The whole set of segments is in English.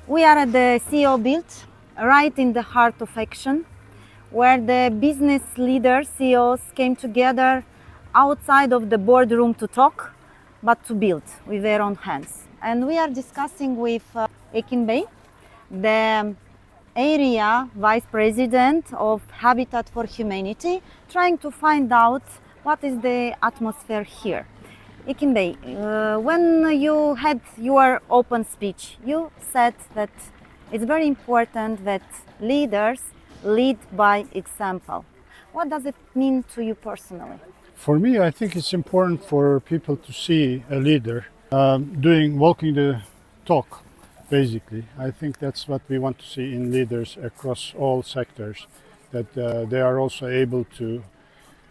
We are at the CEO Build, right in the heart of Action, where the business leaders, CEOs, came together outside of the boardroom to talk, but to build with their own hands. And we are discussing with Ekin, the area vice president of Habitat for Humanity, trying to find out what is the atmosphere here. Ekin, when you had your open speech, you said that it's very important that leaders lead by example. What does it mean to you personally? For me, I think it's important for people to see a leader walking the talk, basically. I think that's what we want to see in leaders across all sectors, that they are also able to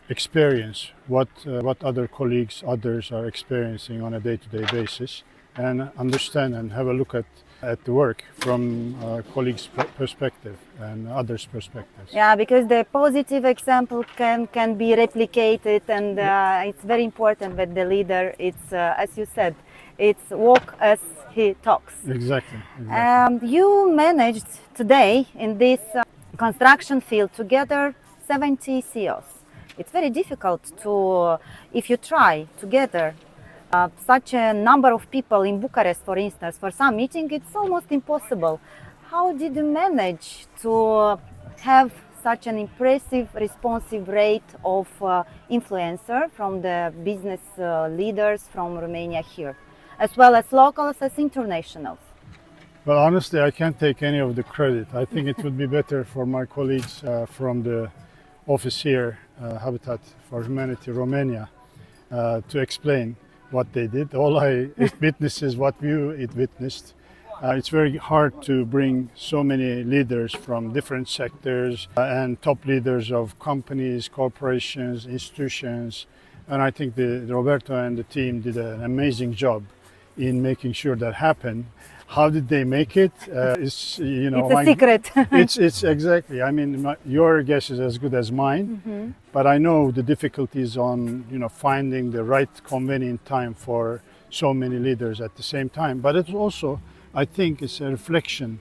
experience what other colleagues, others are experiencing on a day-to-day basis, and understand and have a look at the work from colleagues' perspective and others' perspectives. Yeah, because the positive example can be replicated, and it's very important that the leader, it's as you said, it's walk as he talks. Exactly. You managed today in this construction field together 70 CEOs. It's very difficult to, if you try together such a number of people in Bucharest, for instance, for some meeting, it's almost impossible. How did you manage to have such an impressive responsive rate of influencer from the business leaders from Romania here, as well as locals as internationals? Well, honestly, I can't take any of the credit. I think it would be better for my colleagues from the office here, Habitat for Humanity Romania, to explain what they did. All I witnessed is what it witnessed. It's very hard to bring so many leaders from different sectors and top leaders of companies, corporations, institutions. And I think Roberto and the team did an amazing job in making sure that happened. How did they make it? It's a secret. it's exactly. I mean, your guess is as good as mine. Mm-hmm. But I know the difficulties on finding the right convenient time for so many leaders at the same time. But it's also, I think, it's a reflection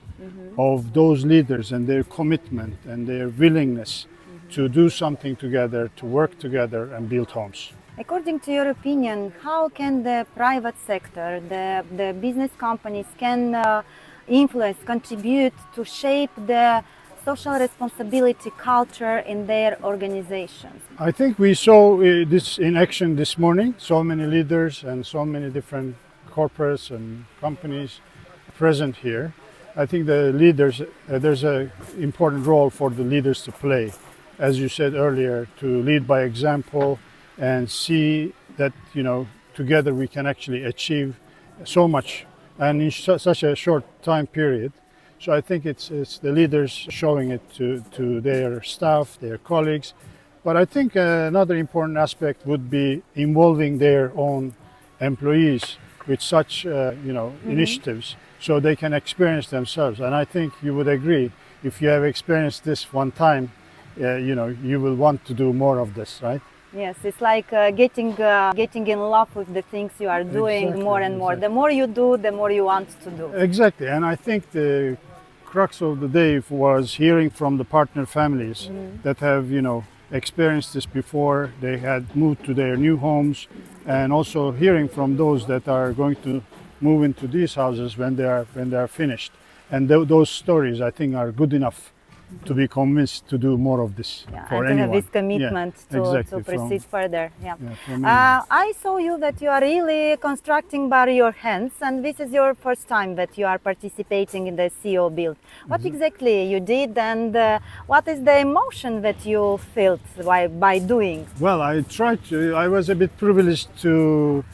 of those leaders and their commitment and their willingness to do something together, to work together and build homes. According to your opinion, how can the private sector, the business companies can influence, contribute to shape the social responsibility culture in their organizations? I think we saw this in action this morning. So many leaders and so many different corporates and companies present here. I think the leaders, there's an important role for the leaders to play. As you said earlier, to lead by example, and see that together we can actually achieve so much and in such a short time period. So I think it's the leaders showing it to their staff, their colleagues. But I think another important aspect would be involving their own employees with such initiatives, so they can experience themselves. And I think you would agree, if you have experienced this one time, you will want to do more of this, right? Yes, it's like getting in love with the things you are doing. Exactly, more and more. The more you do, the more you want to do. Exactly, and I think the crux of the day was hearing from the partner families that have experienced this before. They had moved to their new homes, and also hearing from those that are going to move into these houses when they are finished. And those stories, I think, are good enough to be convinced to do more of this for and anyone. To have this commitment to proceed further. I saw you that you are really constructing by your hands, and this is your first time that you are participating in the CEO Build. What exactly you did, and what is the emotion that you felt by doing? Well, I was a bit privileged to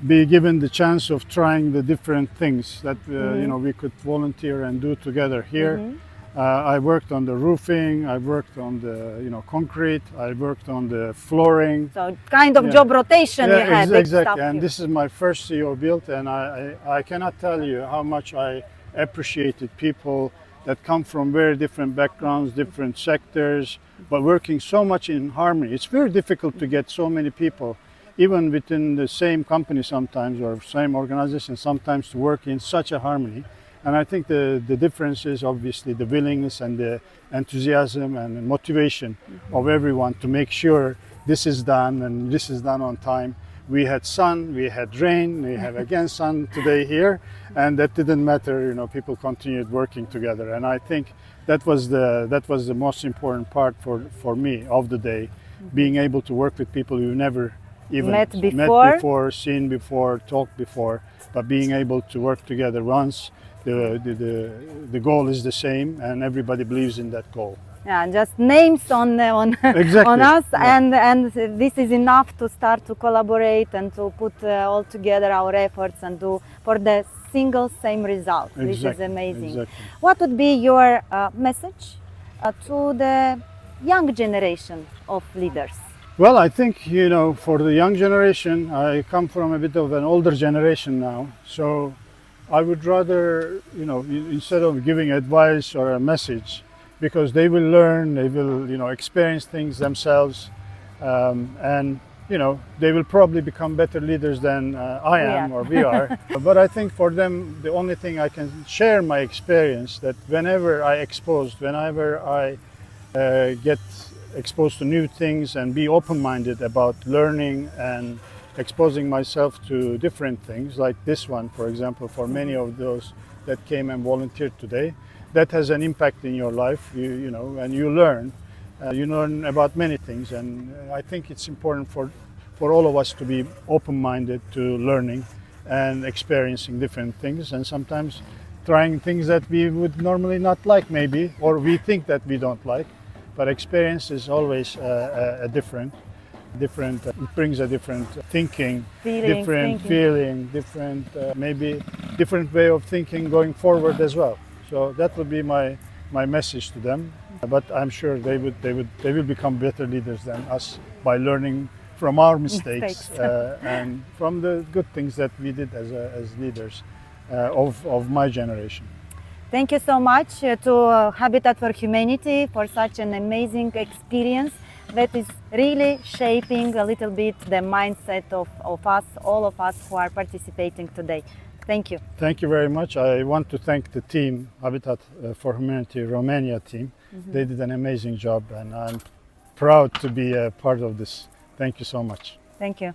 be given the chance of trying the different things that we could volunteer and do together here. I worked on the roofing, I worked on the concrete, I worked on the flooring. So kind of job rotation you had. Exactly, and this is my first CEO Build, and I cannot tell you how much I appreciated people that come from very different backgrounds, different sectors, but working so much in harmony. It's very difficult to get so many people, even within the same company sometimes, or same organization sometimes, to work in such a harmony. And I think the difference is obviously the willingness and the enthusiasm and the motivation of everyone to make sure this is done and this is done on time. We had sun, we had rain, we have again sun today here, and that didn't matter. You know, people continued working together, and I think that was the most important part for me of the day, being able to work with people you never even Met before, seen before, talked before, but being able to work together once. The goal is the same, and everybody believes in that goal. yeah, just names on Exactly. on us, Yeah. and this is enough to start to collaborate and to put all together our efforts and do for the single same result. This is Exactly. amazing. Exactly. What would be your message to the young generation of leaders? Well, I think, you know, for the young generation, I come from a bit of an older generation now, so I would rather, you know, instead of giving advice or a message, because they will learn, they will, you know, experience things themselves, and you know, they will probably become better leaders than I am or we are. But I think for them, the only thing I can share my experience that whenever I get exposed to new things and be open-minded about learning and exposing myself to different things, like this one, for example, for many of those that came and volunteered today, that has an impact in your life, you know, and you learn about many things. And I think it's important for all of us to be open-minded to learning and experiencing different things, and sometimes trying things that we would normally not like maybe, or we think that we don't like. But experience is always a different. It brings a different thinking, different feeling, different maybe different way of thinking going forward as well. So that would be my message to them. But I'm sure they will become better leaders than us by learning from our mistakes and from the good things that we did as leaders of my generation. Thank you so much to Habitat for Humanity for such an amazing experience that is really shaping a little bit the mindset of us, all of us who are participating today. Thank you. Thank you very much. I want to thank the team, Habitat for Humanity Romania team. They did an amazing job, and I'm proud to be a part of this. Thank you so much. Thank you.